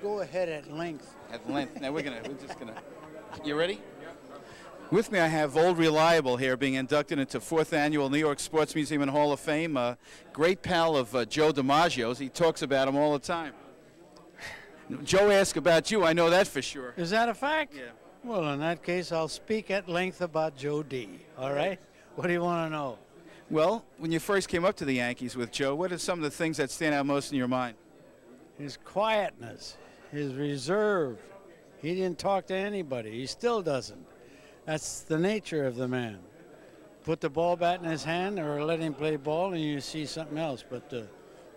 go ahead at length. At length. Now we're just gonna. You ready? With me, I have Old Reliable here, being inducted into 4th Annual New York Sports Museum and Hall of Fame. A great pal of Joe DiMaggio's. He talks about him all the time. Joe asked about you. I know that for sure. Is that a fact? Yeah. Well, in that case, I'll speak at length about Joe D. All right? What do you want to know? Well, when you first came up to the Yankees with Joe, what are some of the things that stand out most in your mind? His quietness, his reserve. He didn't talk to anybody. He still doesn't. That's the nature of the man. Put the ball bat in his hand or let him play ball and you see something else. But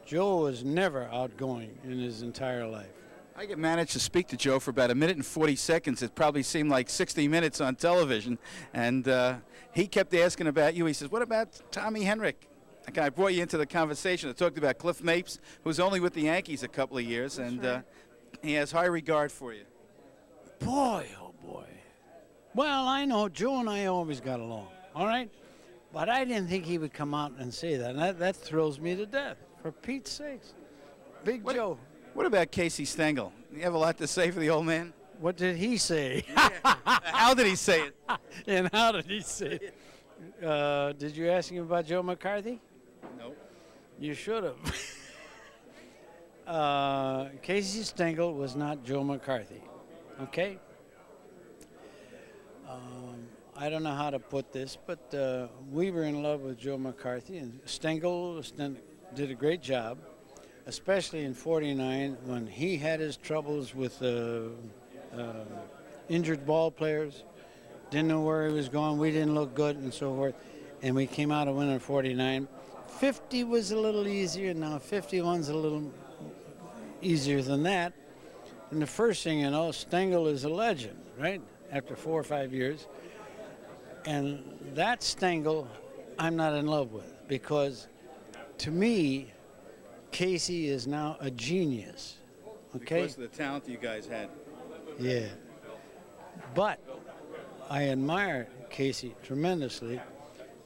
Joe was never outgoing in his entire life. I managed to speak to Joe for about 1 minute and 40 seconds. It probably seemed like 60 minutes on television. And he kept asking about you. He says, what about Tommy Henrich? I brought you into the conversation. I talked about Cliff Mapes, who was only with the Yankees a couple of years. That's and right. He has high regard for you. Boy, oh boy. Well, I know Joe and I always got along, all right? But I didn't think he would come out and say that. And that thrills me to death, for Pete's sakes. Big Joe. What about Casey Stengel? You have a lot to say for the old man? What did he say? How did he say it? And how did he say it? Did you ask him about Joe McCarthy? No. You should have. Casey Stengel was not Joe McCarthy, okay? I don't know how to put this, but we were in love with Joe McCarthy, and Stengel did a great job, especially in '49 when he had his troubles with injured ball players, didn't know where he was going, we didn't look good and so forth, and we came out a winner in '49. 50 was a little easier, now 51's a little easier than that. And the first thing you know, Stengel is a legend, right, after 4 or 5 years. And that Stengel I'm not in love with, because to me, Casey is now a genius. Okay? Because of the talent you guys had. Yeah. But I admire Casey tremendously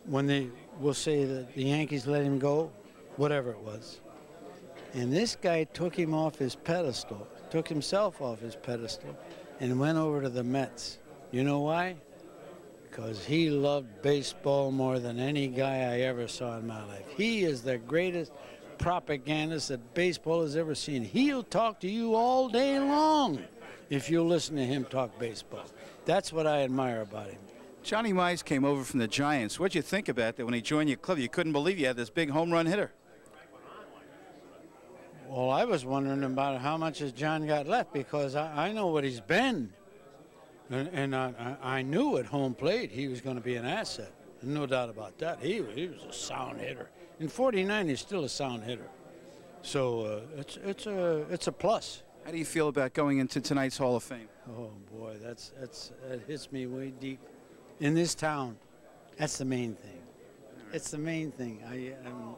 when they will say that the Yankees let him go, whatever it was. And this guy took him off his pedestal, took himself off his pedestal, and went over to the Mets. You know why? Because he loved baseball more than any guy I ever saw in my life. He is the greatest propagandist that baseball has ever seen. He'll talk to you all day long if you listen to him talk baseball. That's what I admire about him. Johnny Mize came over from the Giants. What'd you think about that when he joined your club? You couldn't believe you had this big home run hitter. Well, I was wondering about how much has John got left, because I know what he's been. And I knew at home plate he was going to be an asset. No doubt about that. He was a sound hitter. In '49, he's still a sound hitter. So it's a plus. How do you feel about going into tonight's Hall of Fame? Oh boy, that hits me way deep. In this town, that's the main thing. It's the main thing. I'm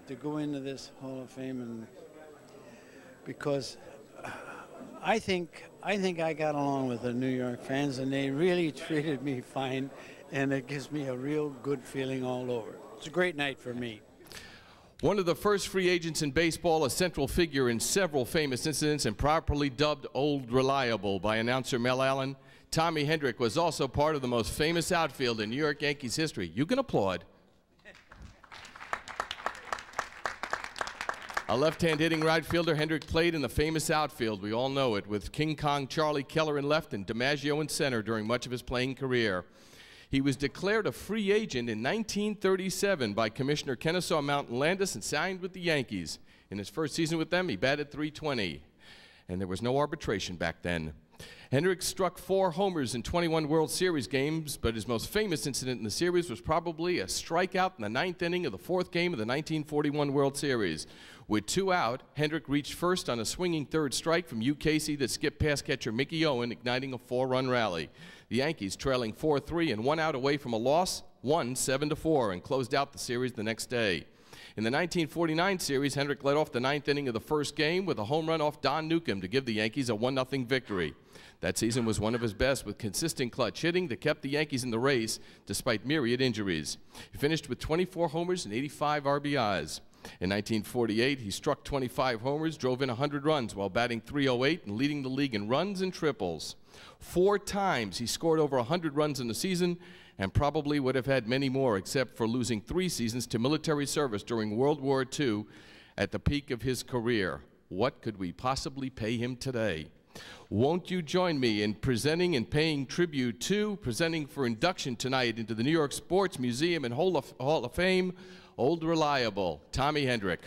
to go into this Hall of Fame, and because I think I got along with the New York fans, and they really treated me fine, and it gives me a real good feeling all over. It's a great night for me. One of the first free agents in baseball, a central figure in several famous incidents, and properly dubbed Old Reliable by announcer Mel Allen, Tommy Henrich was also part of the most famous outfield in New York Yankees history. You can applaud. A left-hand hitting right fielder, Henrich played in the famous outfield, we all know it, with King Kong Charlie Keller in left and DiMaggio in center during much of his playing career. He was declared a free agent in 1937 by Commissioner Kennesaw Mountain Landis and signed with the Yankees. In his first season with them, he batted .320, and there was no arbitration back then. Henrich struck 4 homers in 21 World Series games, but his most famous incident in the series was probably a strikeout in the 9th inning of the 4th game of the 1941 World Series. With 2 out, Henrich reached first on a swinging 3rd strike from Hugh Casey that skipped past catcher Mickey Owen, igniting a 4-run rally. The Yankees, trailing 4-3 and 1 out away from a loss, won 7-4 and closed out the series the next day. In the 1949 series, Henrich led off the 9th inning of the 1st game with a home run off Don Newcomb to give the Yankees a 1-0 victory. That season was one of his best, with consistent clutch hitting that kept the Yankees in the race despite myriad injuries. He finished with 24 homers and 85 RBIs. In 1948, he struck 25 homers, drove in 100 runs while batting .308 and leading the league in runs and triples. 4 times he scored over 100 runs in the season and probably would have had many more except for losing 3 seasons to military service during World War II at the peak of his career. What could we possibly pay him today? Won't you join me in presenting and paying tribute to, presenting for induction tonight into the New York Sports Museum and Hall of Fame, Old Reliable, Tommy Henrich.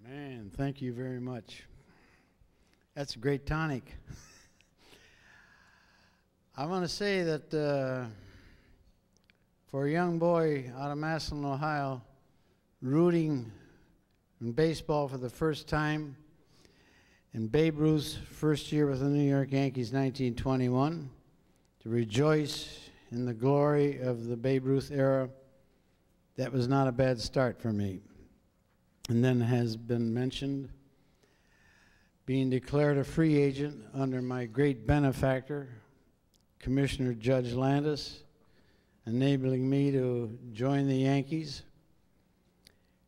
Man, thank you very much. That's a great tonic. I want to say that for a young boy out of Massillon, Ohio, rooting in baseball for the first time in Babe Ruth's first year with the New York Yankees, 1921, to rejoice in the glory of the Babe Ruth era, that was not a bad start for me. And then has been mentioned, being declared a free agent under my great benefactor, Commissioner Judge Landis, enabling me to join the Yankees,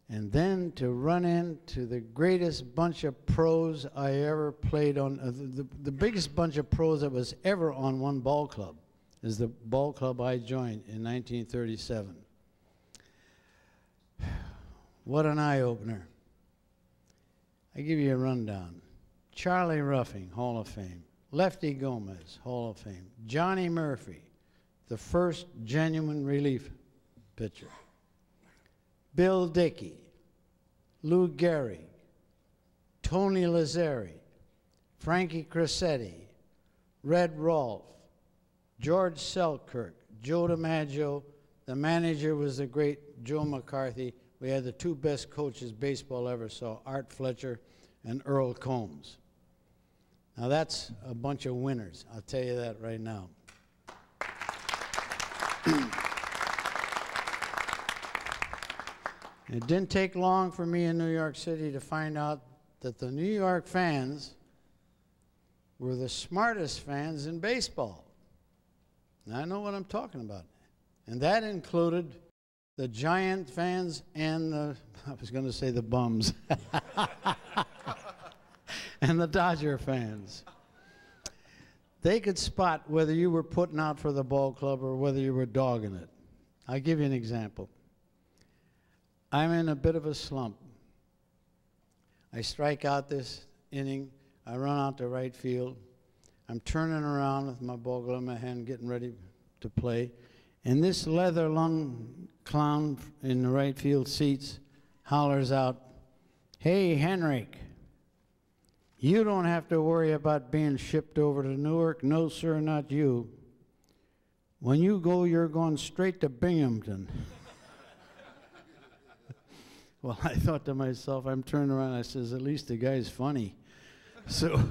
and then to run into the greatest bunch of pros I ever played on, the biggest bunch of pros that was ever on one ball club is the ball club I joined in 1937. What an eye-opener. I give you a rundown. Charlie Ruffing, Hall of Fame. Lefty Gomez, Hall of Fame. Johnny Murphy, the first genuine relief pitcher. Bill Dickey, Lou Gehrig, Tony Lazzeri, Frankie Crissetti, Red Rolfe, George Selkirk, Joe DiMaggio. The manager was the great Joe McCarthy. We had the 2 best coaches baseball ever saw, Art Fletcher and Earl Combs. Now that's a bunch of winners, I'll tell you that right now. It didn't take long for me in New York City to find out that the New York fans were the smartest fans in baseball. And I know what I'm talking about. And that included the Giant fans and the, I was going to say the bums, and the Dodger fans. They could spot whether you were putting out for the ball club or whether you were dogging it. I'll give you an example. I'm in a bit of a slump. I strike out this inning. I run out to right field. I'm turning around with my ball glove in my hand, getting ready to play. And this leather-lung clown in the right field seats hollers out, "Hey, Henrich, you don't have to worry about being shipped over to Newark. No, sir, not you. When you go, you're going straight to Binghamton." Well, I thought to myself, I'm turning around, I says, at least the guy's funny. So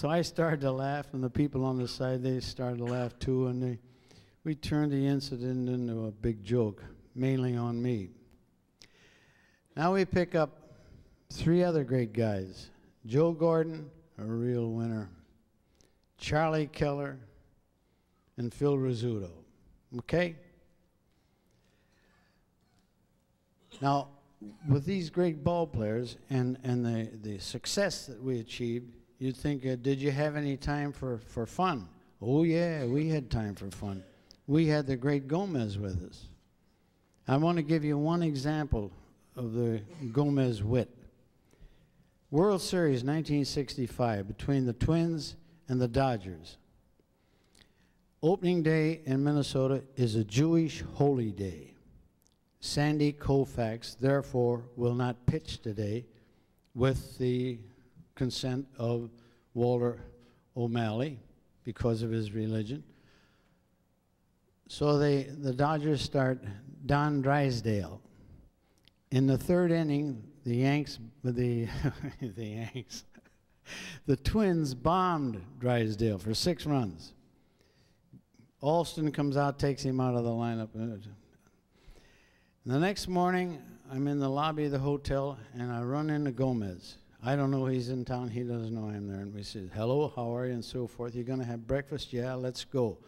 I started to laugh, and the people on the side, they started to laugh too, and we turned the incident into a big joke, mainly on me. Now we pick up 3 other great guys. Joe Gordon, a real winner. Charlie Keller, and Phil Rizzuto. Okay? Now, with these great ball players and the success that we achieved, you'd think, did you have any time for fun? Oh yeah, we had time for fun. We had the great Gomez with us. I want to give you one example of the Gomez wit. World Series 1965 between the Twins and the Dodgers. Opening day in Minnesota is a Jewish holy day. Sandy Koufax, therefore, will not pitch today with the consent of Walter O'Malley because of his religion. So the Dodgers start Don Drysdale. In the 3rd inning, the Yanks, The Twins bombed Drysdale for 6 runs. Alston comes out, takes him out of the lineup. The next morning, I'm in the lobby of the hotel, and I run into Gomez. I don't know he's in town. He doesn't know I'm there. And we said, hello, how are you, and so forth. You going to have breakfast? Yeah, let's go.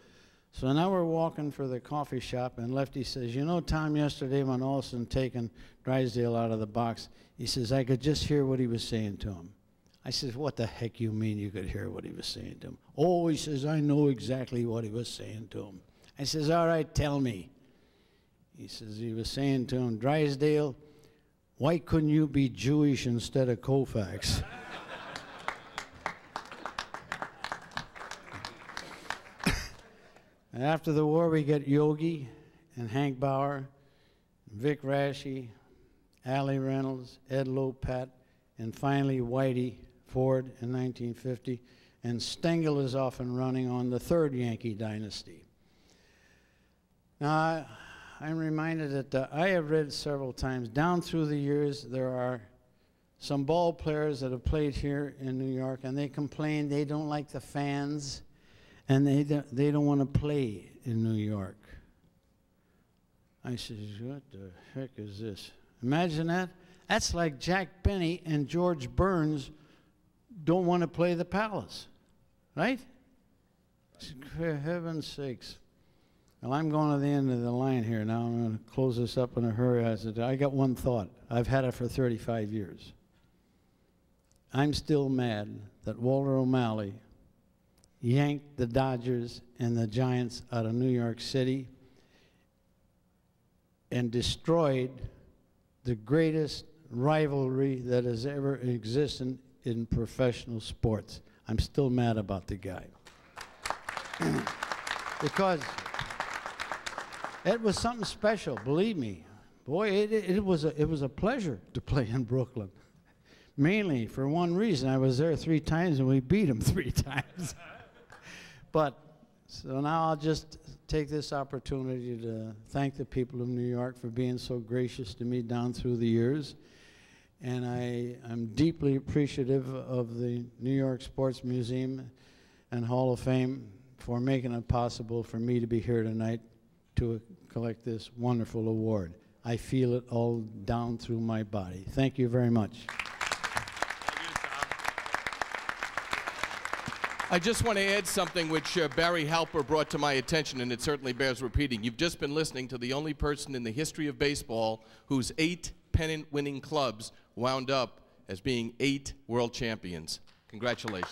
So now we're walking for the coffee shop, and Lefty says, you know, Tom, yesterday when Alston taken Drysdale out of the box, he says, I could just hear what he was saying to him. I says, what the heck you mean you could hear what he was saying to him? Oh, he says, I know exactly what he was saying to him. I says, all right, tell me. He says, he was saying to him, Drysdale, why couldn't you be Jewish instead of Koufax? And after the war, we get Yogi and Hank Bauer, Vic Raschi, Allie Reynolds, Ed Lopat, and finally Whitey Ford in 1950. And Stengel is off and running on the 3rd Yankee dynasty. Now, I'm reminded that I have read several times, down through the years, there are some ball players that have played here in New York, and they complain they don't like the fans, and they don't want to play in New York. I says, what the heck is this? Imagine that. That's like Jack Benny and George Burns don't want to play the Palace, right? For heaven's sakes. Well, I'm going to the end of the line here now. I'm going to close this up in a hurry. I said, I got one thought. I've had it for 35 years. I'm still mad that Walter O'Malley yanked the Dodgers and the Giants out of New York City and destroyed the greatest rivalry that has ever existed in professional sports. I'm still mad about the guy. Because it was something special, believe me. Boy, it was a pleasure to play in Brooklyn. Mainly for one reason. I was there 3 times and we beat them 3 times. But so now I'll just take this opportunity to thank the people of New York for being so gracious to me down through the years. And I'm deeply appreciative of the New York Sports Museum and Hall of Fame for making it possible for me to be here tonight to collect this wonderful award. I feel it all down through my body. Thank you very much. I just want to add something which Barry Halper brought to my attention, and it certainly bears repeating. You've just been listening to the only person in the history of baseball whose 8 pennant-winning clubs wound up as being 8 world champions. Congratulations.